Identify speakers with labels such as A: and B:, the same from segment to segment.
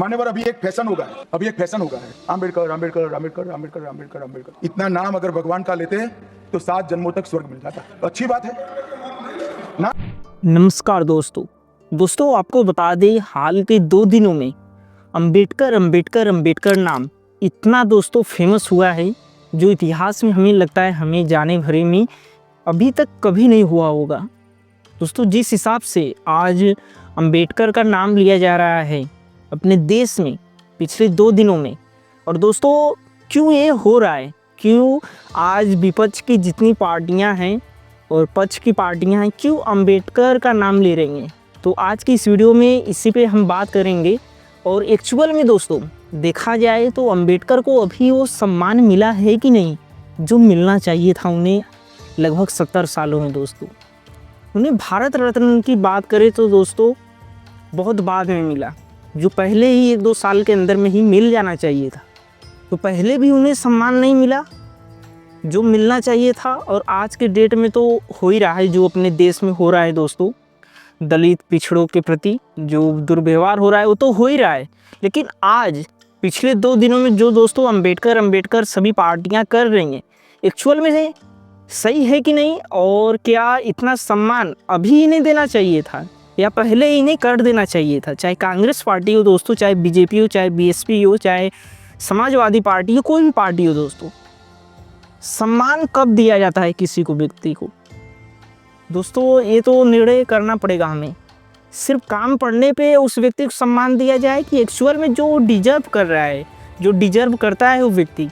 A: मान्यवर अभी एक फैशन होगा है, अभी एक फैशन होगा है, अम्बेडकर अम्बेडकर अम्बेडकर अम्बेडकर अम्बेडकर अम्बेडकर। इतना नाम अगर भगवान का लेते हैं तो 7 जन्मों तक स्वर्ग मिल जाता। तो अच्छी बात है ना।
B: नमस्कार दोस्तों आपको बता दें, हाल के 2 दिनों में अम्बेडकर अम्बेडकर अम्बेडकर नाम इतना दोस्तों फेमस हुआ है जो इतिहास में हमें लगता है हमें जाने भरे में अभी तक कभी नहीं हुआ होगा। दोस्तों जिस हिसाब से आज अम्बेडकर का नाम लिया जा रहा है अपने देश में पिछले 2 दिनों में, और दोस्तों क्यों ये हो रहा है, क्यों आज विपक्ष की जितनी पार्टियां हैं और पक्ष की पार्टियां हैं क्यों अम्बेडकर का नाम ले रही हैं, तो आज की इस वीडियो में इसी पे हम बात करेंगे। और एक्चुअल में दोस्तों देखा जाए तो अम्बेडकर को अभी वो सम्मान मिला है कि नहीं जो मिलना चाहिए था उन्हें लगभग 70 सालों में। दोस्तों उन्हें भारत रत्न की बात करें तो दोस्तों बहुत बाद में मिला, जो पहले ही 1-2 साल के अंदर में ही मिल जाना चाहिए था। तो पहले भी उन्हें सम्मान नहीं मिला जो मिलना चाहिए था, और आज के डेट में तो हो ही रहा है जो अपने देश में हो रहा है दोस्तों। दलित पिछड़ों के प्रति जो दुर्व्यवहार हो रहा है वो तो हो ही रहा है, लेकिन आज पिछले 2 दिनों में जो दोस्तों अम्बेडकर सभी पार्टियां कर रही हैं, एक्चुअल में सही है कि नहीं, और क्या इतना सम्मान अभी इन्हें देना चाहिए था या पहले इन्हें कर देना चाहिए था। चाहे कांग्रेस पार्टी हो दोस्तों, चाहे बीजेपी हो, चाहे बीएसपी हो, चाहे समाजवादी पार्टी हो, कोई भी पार्टी हो दोस्तों, सम्मान कब दिया जाता है किसी को, व्यक्ति को? दोस्तों ये तो निर्णय करना पड़ेगा हमें। सिर्फ काम पड़ने पे उस व्यक्ति को सम्मान दिया जाए कि एक्चुअल में जो डिजर्व कर रहा है, जो डिजर्व करता है वो व्यक्ति,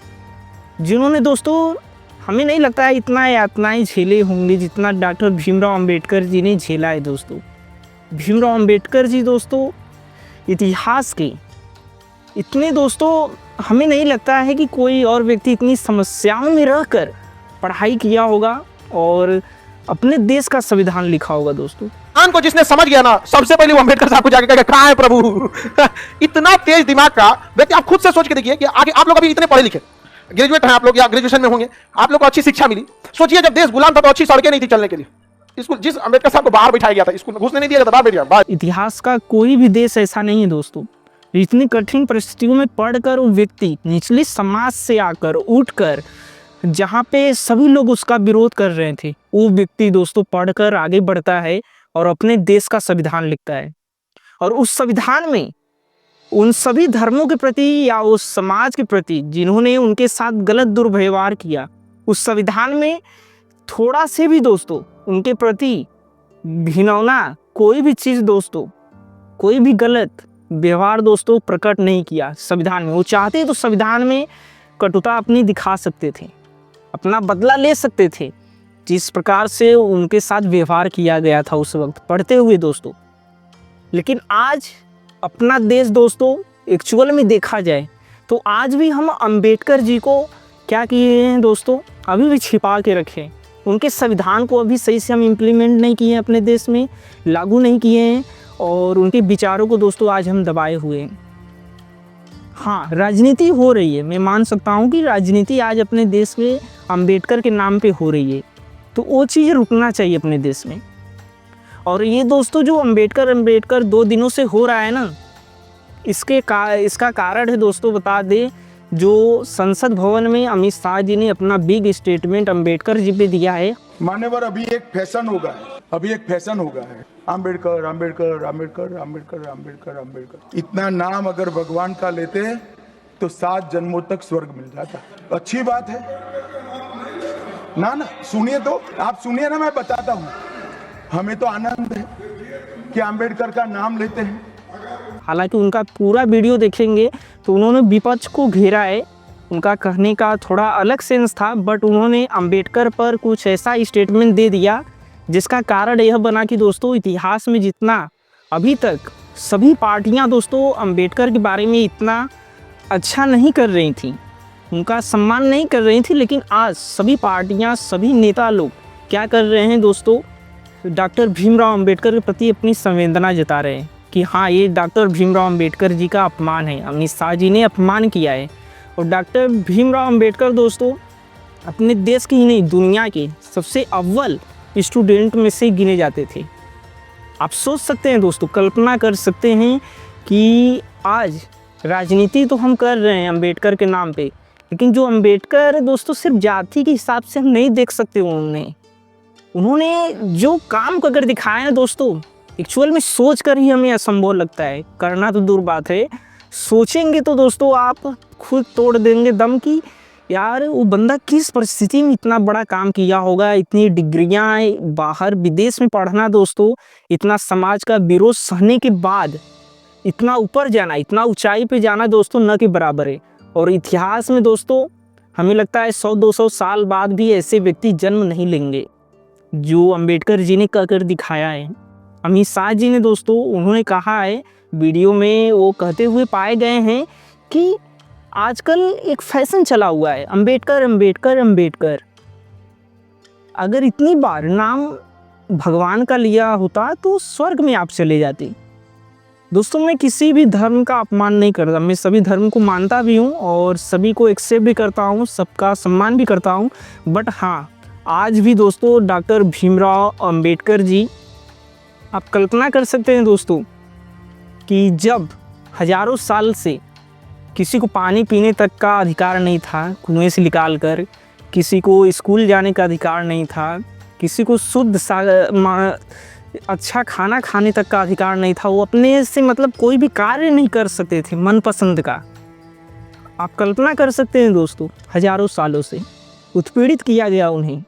B: जिन्होंने दोस्तों हमें नहीं लगता है इतना यातनाएं झेले होंगे जितना डॉक्टर भीमराव अम्बेडकर जी ने झेला है। दोस्तों भीमराव अम्बेडकर जी दोस्तों इतिहास के इतने दोस्तों हमें नहीं लगता है कि कोई और व्यक्ति इतनी समस्याओं में रहकर पढ़ाई किया होगा और अपने देश का संविधान लिखा होगा। दोस्तों
C: को जिसने समझ गया ना, सबसे पहले वो अम्बेडकर साहब को जाके कहेगा कहाँ है प्रभु। इतना तेज दिमाग का व्यक्ति, आप खुद से सोच के देखिए कि आगे आप लोग अभी इतने पढ़े लिखे ग्रेजुएट हैं आप लोग या ग्रेजुएशन में होंगे, आप लोग को अच्छी शिक्षा मिली। सोचिए जब देश गुलाम था तो अच्छी सड़कें नहीं थी चलने के लिए। स्कूल जिस अम्बेडकर साहब को बाहर बिठाया गया था, स्कूल में घुसने नहीं दिया था, बाहर बैठ गया।
B: इतिहास का कोई भी देश ऐसा नहीं है दोस्तों, इतनी कठिन परिस्थितियों में पढ़कर वो व्यक्ति निचले समाज से आकर उठकर जहाँ पे सभी लोग उसका विरोध कर रहे थे, वो व्यक्ति दोस्तों पढ़कर आगे बढ़ता है और अपने देश का संविधान लिखता है। और उस संविधान में उन सभी धर्मों के प्रति या उस समाज के प्रति जिन्होंने उनके साथ गलत दुर्व्यवहार किया, उस संविधान में थोड़ा से भी दोस्तों उनके प्रति घिनौना कोई भी चीज़ दोस्तों, कोई भी गलत व्यवहार दोस्तों प्रकट नहीं किया संविधान में। वो चाहते तो संविधान में कटुता अपनी दिखा सकते थे, अपना बदला ले सकते थे, जिस प्रकार से उनके साथ व्यवहार किया गया था उस वक्त पढ़ते हुए दोस्तों। लेकिन आज अपना देश दोस्तों एक्चुअल में देखा जाए तो आज भी हम अम्बेडकर जी को क्या किए हैं दोस्तों, अभी भी छिपा के रखे। उनके संविधान को अभी सही से हम इम्प्लीमेंट नहीं किए हैं, अपने देश में लागू नहीं किए हैं, और उनके विचारों को दोस्तों आज हम दबाए हुए हैं। हाँ, राजनीति हो रही है, मैं मान सकता हूँ कि राजनीति आज अपने देश में अम्बेडकर के नाम पे हो रही है, तो वो चीज़ रुकना चाहिए अपने देश में। और ये दोस्तों जो अम्बेडकर 2 दिनों से हो रहा है ना, इसका कारण है दोस्तों बता दें, जो संसद भवन में अमित शाह जी ने अपना बिग स्टेटमेंट अम्बेडकर जी पे दिया है।
A: मान्यवर अभी एक फैशन होगा है, अभी एक फैशन होगा है, अम्बेडकर अम्बेडकर अम्बेडकर अम्बेडकर अम्बेडकर अम्बेडकर। इतना नाम अगर भगवान का लेते हैं तो 7 जन्मों तक स्वर्ग मिल जाता। अच्छी बात है ना। सुनिए तो आप सुनिए ना, मैं बताता हूँ। हमें तो आनंद है कि अम्बेडकर का नाम लेते हैं।
B: हालांकि उनका पूरा वीडियो देखेंगे तो उन्होंने विपक्ष को घेरा है, उनका कहने का थोड़ा अलग सेंस था, बट उन्होंने अम्बेडकर पर कुछ ऐसा स्टेटमेंट दे दिया जिसका कारण यह बना कि दोस्तों इतिहास में जितना अभी तक सभी पार्टियां दोस्तों अम्बेडकर के बारे में इतना अच्छा नहीं कर रही थी, उनका सम्मान नहीं कर रही थी, लेकिन आज सभी पार्टियां, सभी नेता लोग क्या कर रहे हैं दोस्तों, डॉक्टर भीमराव अम्बेडकर के प्रति अपनी संवेदना जता रहे हैं कि हाँ, ये डॉक्टर भीमराव अम्बेडकर जी का अपमान है, अमित शाह जी ने अपमान किया है। और डॉक्टर भीमराव अम्बेडकर दोस्तों अपने देश की ही नहीं दुनिया के सबसे अव्वल स्टूडेंट में से गिने जाते थे। आप सोच सकते हैं दोस्तों, कल्पना कर सकते हैं कि आज राजनीति तो हम कर रहे हैं अम्बेडकर के नाम पे, लेकिन जो अम्बेडकर है दोस्तों सिर्फ जाति के हिसाब से हम नहीं देख सकते। उन्होंने जो काम अगर दिखाया है दोस्तों, एक्चुअल में सोच कर ही हमें असंभव लगता है, करना तो दूर बात है, सोचेंगे तो दोस्तों आप खुद तोड़ देंगे दम की यार वो बंदा किस परिस्थिति में इतना बड़ा काम किया होगा। इतनी डिग्रियां, बाहर विदेश में पढ़ना दोस्तों, इतना समाज का विरोध सहने के बाद इतना ऊपर जाना, इतना ऊंचाई पे जाना दोस्तों न के बराबर है। और इतिहास में दोस्तों हमें लगता है 100-200 साल बाद भी ऐसे व्यक्ति जन्म नहीं लेंगे जो अम्बेडकर जी ने कर दिखाया है। अमित शाह जी ने दोस्तों उन्होंने कहा है वीडियो में, वो कहते हुए पाए गए हैं कि आजकल एक फैशन चला हुआ है अम्बेडकर अम्बेडकर अम्बेडकर। अगर इतनी बार नाम भगवान का लिया होता तो स्वर्ग में आप चले जाते। दोस्तों मैं किसी भी धर्म का अपमान नहीं करता, मैं सभी धर्म को मानता भी हूँ और सभी को एक्सेप्ट भी करता हूँ, सबका सम्मान भी करता हूँ। बट हाँ, आज भी दोस्तों डॉक्टर भीमराव अंबेडकर जी, आप कल्पना कर सकते हैं दोस्तों कि जब हजारों साल से किसी को पानी पीने तक का अधिकार नहीं था कुएं से निकाल कर, किसी को स्कूल जाने का अधिकार नहीं था, किसी को शुद्ध अच्छा खाना खाने तक का अधिकार नहीं था, वो अपने से मतलब कोई भी कार्य नहीं कर सकते थे मनपसंद का। आप कल्पना कर सकते हैं दोस्तों, हजारों सालों से उत्पीड़ित किया गया उन्हें।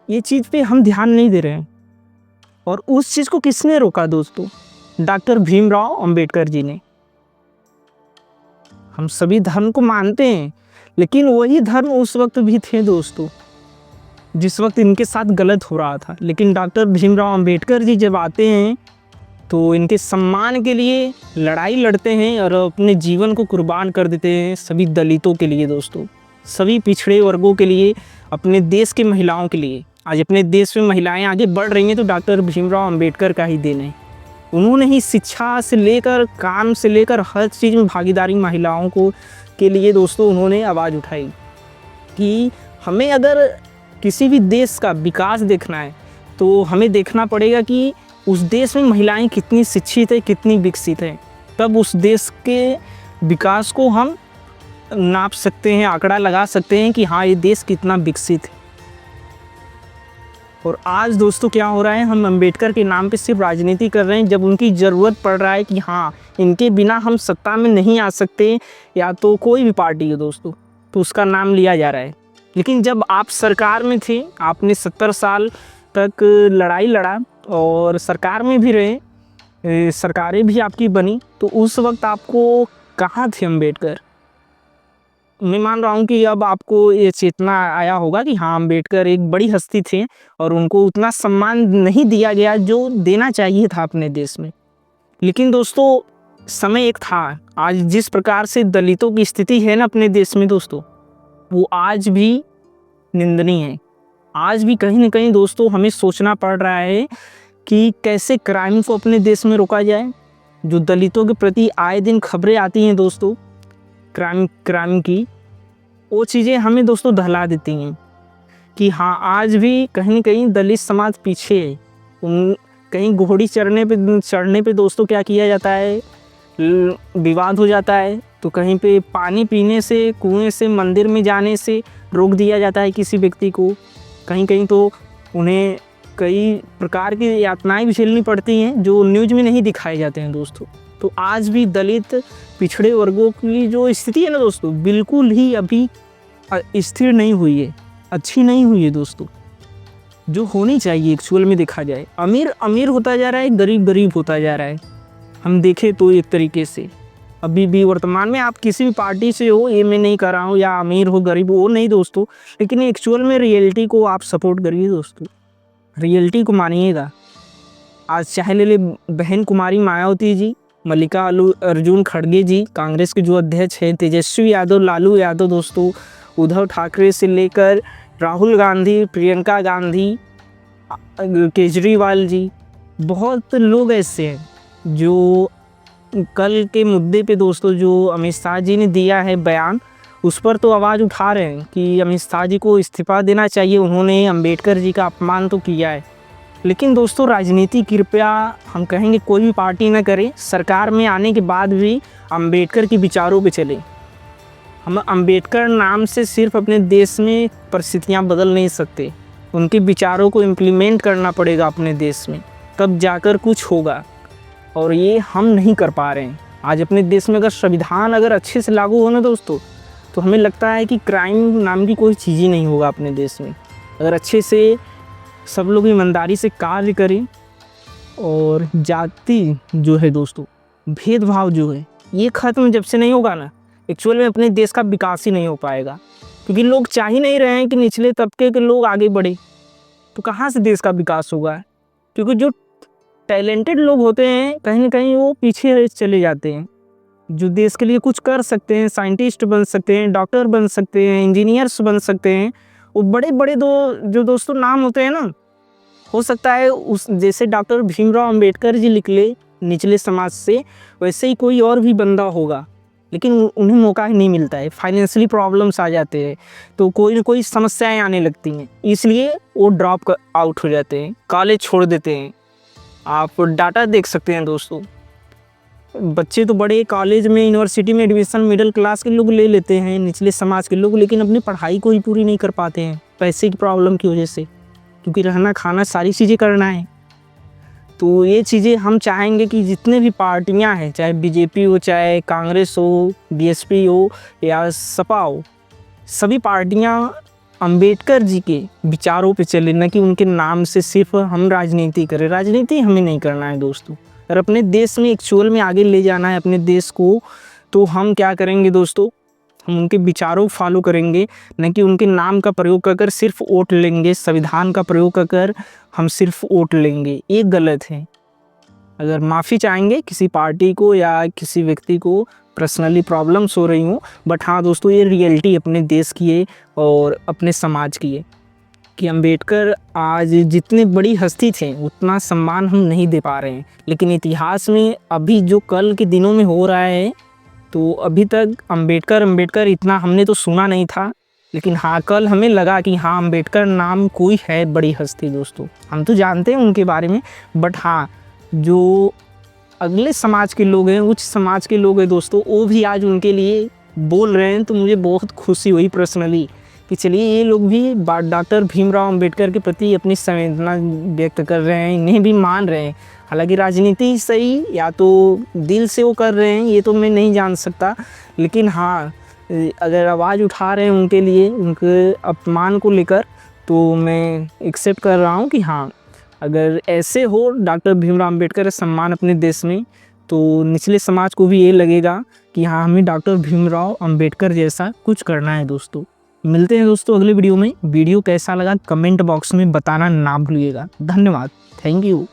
B: ये चीज़ पे हम ध्यान नहीं दे रहे हैं। और उस चीज़ को किसने रोका दोस्तों? डॉक्टर भीमराव अंबेडकर जी ने। हम सभी धर्म को मानते हैं, लेकिन वही धर्म उस वक्त भी थे दोस्तों जिस वक्त इनके साथ गलत हो रहा था। लेकिन डॉक्टर भीमराव अंबेडकर जी जब आते हैं तो इनके सम्मान के लिए लड़ाई लड़ते हैं और अपने जीवन को कुर्बान कर देते हैं सभी दलितों के लिए दोस्तों, सभी पिछड़े वर्गों के लिए, अपने देश की महिलाओं के लिए। आज अपने देश में महिलाएं आगे बढ़ रही हैं तो डॉक्टर भीमराव अंबेडकर का ही देन है। उन्होंने ही शिक्षा से लेकर काम से लेकर हर चीज़ में भागीदारी महिलाओं को के लिए दोस्तों उन्होंने आवाज़ उठाई कि हमें अगर किसी भी देश का विकास देखना है तो हमें देखना पड़ेगा कि उस देश में महिलाएं कितनी शिक्षित है, कितनी विकसित है। तब उस देश के विकास को हम नाप सकते हैं, आंकड़ा लगा सकते हैं कि हाँ ये देश कितना विकसित है। और आज दोस्तों क्या हो रहा है, हम अंबेडकर के नाम पे सिर्फ राजनीति कर रहे हैं जब उनकी ज़रूरत पड़ रहा है कि हाँ इनके बिना हम सत्ता में नहीं आ सकते, या तो कोई भी पार्टी है दोस्तों तो उसका नाम लिया जा रहा है। लेकिन जब आप सरकार में थे, आपने 70 साल तक लड़ाई लड़ा और सरकार में भी रहे, सरकारें भी आपकी बनी, तो उस वक्त आपको कहाँ थे अम्बेडकर? मैं मान रहा हूँ कि अब आपको ये चेतना आया होगा कि हाँ अम्बेडकर एक बड़ी हस्ती थे और उनको उतना सम्मान नहीं दिया गया जो देना चाहिए था अपने देश में। लेकिन दोस्तों समय एक था, आज जिस प्रकार से दलितों की स्थिति है ना अपने देश में दोस्तों, वो आज भी निंदनीय है। आज भी कहीं ना कहीं दोस्तों हमें सोचना पड़ रहा है कि कैसे क्राइम को अपने देश में रोका जाए। जो दलितों के प्रति आए दिन खबरें आती हैं दोस्तों क्राइम की, वो चीज़ें हमें दोस्तों दहला देती हैं कि हाँ आज भी कहीं ना कहीं दलित समाज पीछे है। कहीं घोड़ी चढ़ने पे दोस्तों क्या किया जाता है, विवाद हो जाता है, तो कहीं पे पानी पीने से, कुएं से मंदिर में जाने से रोक दिया जाता है किसी व्यक्ति को। कहीं कहीं तो उन्हें कई प्रकार की यातनाएं भी झेलनी पड़ती हैं जो न्यूज़ में नहीं दिखाए जाते हैं दोस्तों। तो आज भी दलित पिछड़े वर्गों की जो स्थिति है ना दोस्तों, बिल्कुल ही अभी स्थिर नहीं हुई है, अच्छी नहीं हुई है दोस्तों, जो होनी चाहिए एक्चुअल में देखा जाए। अमीर अमीर होता जा रहा है, गरीब गरीब होता जा रहा है। हम देखें तो एक तरीके से अभी भी वर्तमान में आप किसी भी पार्टी से हो, ये मैं नहीं कर रहा हूँ, या अमीर हो गरीब हो, वो नहीं दोस्तों, लेकिन एक्चुअल में रियलिटी को आप सपोर्ट करिए दोस्तों, रियलिटी को मानिएगा। आज चाहे ले ले बहन कुमारी मायावती जी, मल्लिका अर्जुन खड़गे जी, कांग्रेस के जो अध्यक्ष हैं, तेजस्वी यादव, लालू यादव दोस्तों, उद्धव ठाकरे से लेकर राहुल गांधी, प्रियंका गांधी, केजरीवाल जी, बहुत लोग ऐसे हैं जो कल के मुद्दे पे दोस्तों जो अमित शाह जी ने दिया है बयान, उस पर तो आवाज़ उठा रहे हैं कि अमित शाह जी को इस्तीफा देना चाहिए, उन्होंने अंबेडकर जी का अपमान तो किया है। लेकिन दोस्तों राजनीति कृपया हम कहेंगे कोई भी पार्टी ना करे, सरकार में आने के बाद भी अंबेडकर के विचारों पे चले। हम अंबेडकर नाम से सिर्फ अपने देश में परिस्थितियाँ बदल नहीं सकते, उनके विचारों को इम्प्लीमेंट करना पड़ेगा अपने देश में, तब जाकर कुछ होगा। और ये हम नहीं कर पा रहे हैं। आज अपने देश में अगर संविधान अगर अच्छे से लागू हो ना दोस्तों, तो हमें लगता है कि क्राइम नाम की कोई चीज़ ही नहीं होगा अपने देश में। अगर अच्छे से सब लोग ईमानदारी से कार्य करें और जाति जो है दोस्तों, भेदभाव जो है ये ख़त्म जब से नहीं होगा ना, एक्चुअल में अपने देश का विकास ही नहीं हो पाएगा। क्योंकि लोग चाह ही नहीं रहे हैं कि निचले तबके के लोग आगे बढ़े, तो कहाँ से देश का विकास होगा। क्योंकि जो टैलेंटेड लोग होते हैं कहीं ना कहीं वो पीछे चले जाते हैं। जो देश के लिए कुछ कर सकते हैं, साइंटिस्ट बन सकते हैं, डॉक्टर बन सकते हैं, इंजीनियर्स बन सकते हैं, वो बड़े बड़े जो दोस्तों नाम होते हैं ना, हो सकता है उस जैसे डॉक्टर भीमराव अंबेडकर जी निकले निचले समाज से, वैसे ही कोई और भी बंदा होगा, लेकिन उन्हें मौका ही नहीं मिलता है। फाइनेंशियली प्रॉब्लम्स आ जाते हैं, तो कोई ना कोई समस्याएं आने लगती हैं, इसलिए वो ड्रॉप आउट हो जाते हैं, कॉलेज छोड़ देते हैं। आप डाटा देख सकते हैं दोस्तों, बच्चे तो बड़े कॉलेज में यूनिवर्सिटी में एडमिशन मिडिल क्लास के लोग ले लेते हैं, निचले समाज के लोग, लेकिन अपनी पढ़ाई को ही पूरी नहीं कर पाते हैं पैसे की प्रॉब्लम की वजह से, क्योंकि रहना खाना सारी चीज़ें करना है। तो ये चीज़ें हम चाहेंगे कि जितने भी पार्टियां हैं, चाहे बीजेपी हो, चाहे कांग्रेस हो, बीएसपी हो या सपा हो, सभी पार्टियां अंबेडकर जी के विचारों पे चले, न कि उनके नाम से सिर्फ हम राजनीति करें। राजनीति हमें नहीं करना है दोस्तों। अगर अपने देश में एक्चुअल में आगे ले जाना है अपने देश को, तो हम क्या करेंगे दोस्तों, हम उनके विचारों को फॉलो करेंगे, न कि उनके नाम का प्रयोग कर सिर्फ वोट लेंगे, संविधान का प्रयोग कर हम सिर्फ वोट लेंगे। ये गलत है। अगर माफ़ी चाहेंगे किसी पार्टी को या किसी व्यक्ति को पर्सनली प्रॉब्लम्स हो रही हूँ, बट हाँ दोस्तों ये रियलिटी अपने देश की है और अपने समाज की है कि अंबेडकर आज जितने बड़ी हस्ती थे उतना सम्मान हम नहीं दे पा रहे हैं। लेकिन इतिहास में अभी जो कल के दिनों में हो रहा है, तो अभी तक अंबेडकर इतना हमने तो सुना नहीं था, लेकिन हाँ कल हमें लगा कि हाँ अंबेडकर नाम कोई है बड़ी हस्ती। दोस्तों हम तो जानते हैं उनके बारे में, बट हाँ जो अगले समाज के लोग हैं, उच्च समाज के लोग हैं दोस्तों, वो भी आज उनके लिए बोल रहे हैं। तो मुझे बहुत खुशी हुई पर्सनली कि चलिए ये लोग भी डॉक्टर भीमराव अंबेडकर के प्रति अपनी संवेदना व्यक्त कर रहे हैं, इन्हें भी मान रहे हैं। हालांकि राजनीति सही या तो दिल से वो कर रहे हैं, ये तो मैं नहीं जान सकता, लेकिन हाँ अगर आवाज़ उठा रहे हैं उनके लिए, उनके अपमान को लेकर, तो मैं एक्सेप्ट कर रहा हूँ कि हाँ अगर ऐसे हो डॉक्टर भीमराव अंबेडकर का सम्मान अपने देश में, तो निचले समाज को भी ये लगेगा कि हाँ हमें डॉक्टर भीमराव अंबेडकर जैसा कुछ करना है। दोस्तों मिलते हैं दोस्तों अगले वीडियो में। वीडियो कैसा लगा कमेंट बॉक्स में बताना ना भूलिएगा। धन्यवाद, थैंक यू।